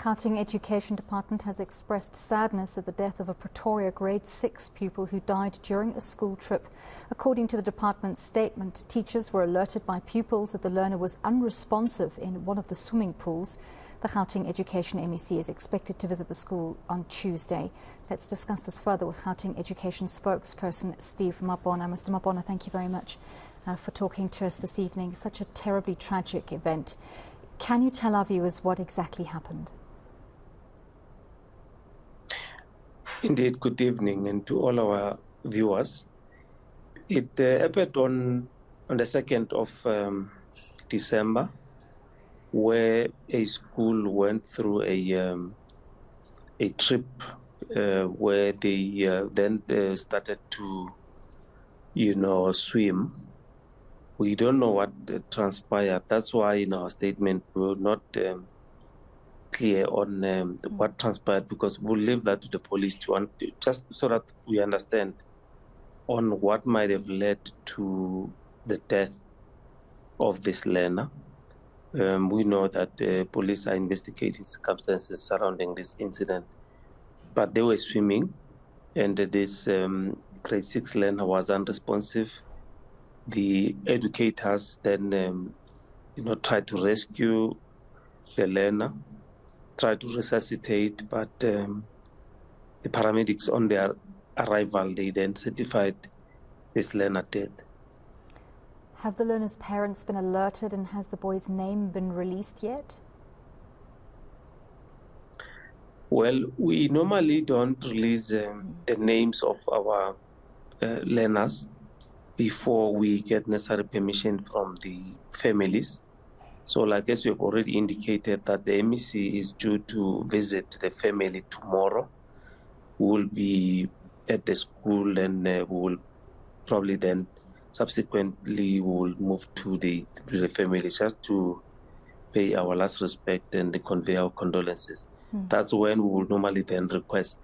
Gauteng Education Department has expressed sadness at the death of a Pretoria grade 6 pupil who died during a school trip. According to the department's statement, teachers were alerted by pupils that the learner was unresponsive in one of the swimming pools. The Gauteng Education MEC is expected to visit the school on Tuesday. Let's discuss this further with Gauteng Education spokesperson Steve Mabona. Mr. Mabona, thank you very much for talking to us this evening. Such a terribly tragic event. Can you tell our viewers what exactly happened? Indeed, good evening, and to all our viewers. It happened on the 2nd of December, where a school went through a trip where they then started to, swim. We don't know what transpired. That's why in our statement we're not clear on what transpired, because we'll leave that to the police just so that we understand on what might have led to the death of this learner. We know that the police are investigating circumstances surrounding this incident, but they were swimming, and this grade 6 learner was unresponsive. The educators then, tried to rescue the learner, tried to resuscitate, but the paramedics on their arrival, they then certified this learner dead. Have the learner's parents been alerted, and has the boy's name been released yet? Well, we normally don't release the names of our learners before we get necessary permission from the families. So like as we have already indicated that the MEC is due to visit the family tomorrow. We will be at the school, and we will probably then subsequently we will move to the family just to pay our last respect and convey our condolences. That's when we will normally then request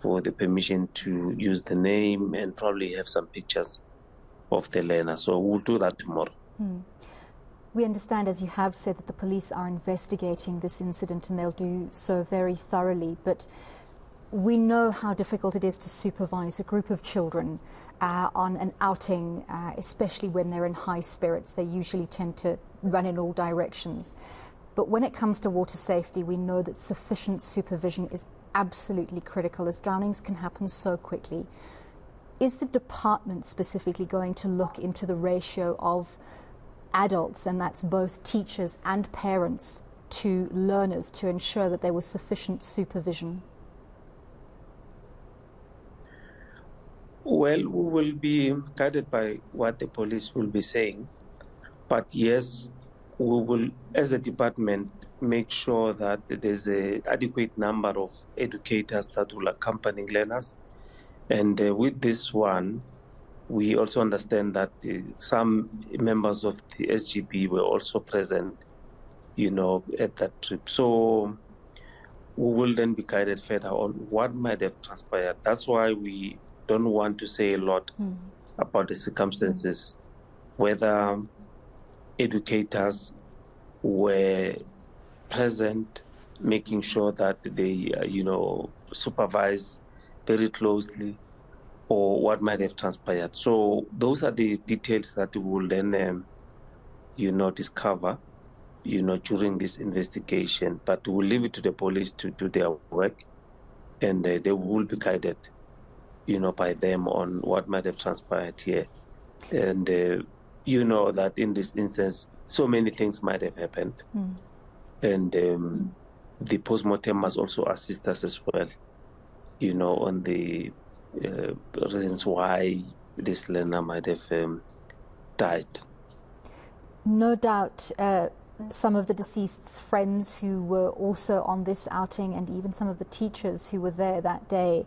for the permission to use the name and probably have some pictures of the learner. So we'll do that tomorrow. We understand, as you have said, that the police are investigating this incident, and they'll do so very thoroughly. But we know how difficult it is to supervise a group of children on an outing, especially when they're in high spirits. They usually tend to run in all directions. But when it comes to water safety, we know that sufficient supervision is absolutely critical, as drownings can happen so quickly. Is the department specifically going to look into the ratio of adults, and that's both teachers and parents, to learners to ensure that there was sufficient supervision? Well, we will be guided by what the police will be saying. But yes, we will, as a department, make sure that there's an adequate number of educators that will accompany learners. And with this one, we also understand that some members of the SGB were also present, at that trip. So we will then be guided further on what might have transpired. That's why we don't want to say a lot about the circumstances, whether educators were present, making sure that they, supervise very closely, or what might have transpired. So those are the details that we will then, discover, during this investigation. But we'll leave it to the police to do their work, and they will be guided, by them on what might have transpired here. And that in this instance, so many things might have happened. And the postmortem must also assist us as well, on the reasons why this learner might have died. No doubt some of the deceased's friends who were also on this outing, and even some of the teachers who were there that day,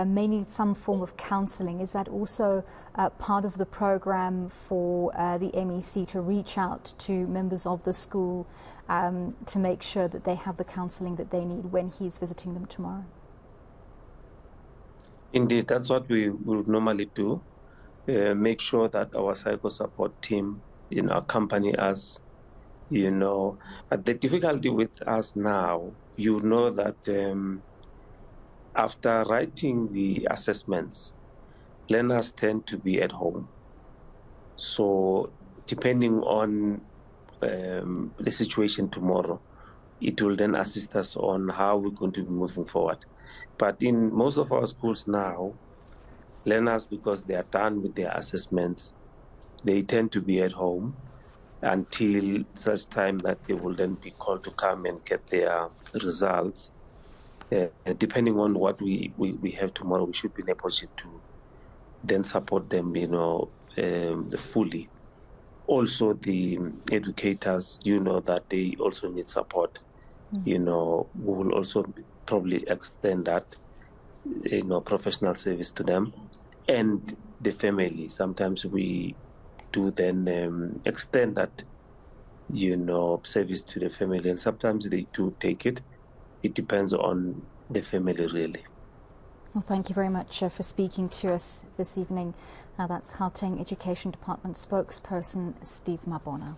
may need some form of counselling. Is that also part of the program for the MEC to reach out to members of the school to make sure that they have the counselling that they need when he's visiting them tomorrow? Indeed, that's what we will normally do. Make sure that our psycho support team, accompany us, But the difficulty with us now you know that after writing the assessments, learners tend to be at home. So depending on the situation tomorrow, it will then assist us on how we're going to be moving forward. But in most of our schools now, learners, because they are done with their assessments, they tend to be at home until such time that they will then be called to come and get their results. Depending on what we have tomorrow, we should be in a position to then support them, fully. Also, the educators, that they also need support. We will also probably extend that, professional service to them and the family. Sometimes we do then extend that, service to the family, and sometimes they do take it. It depends on the family, really. Well, thank you very much for speaking to us this evening. That's Gauteng Education Department spokesperson Steve Mabona.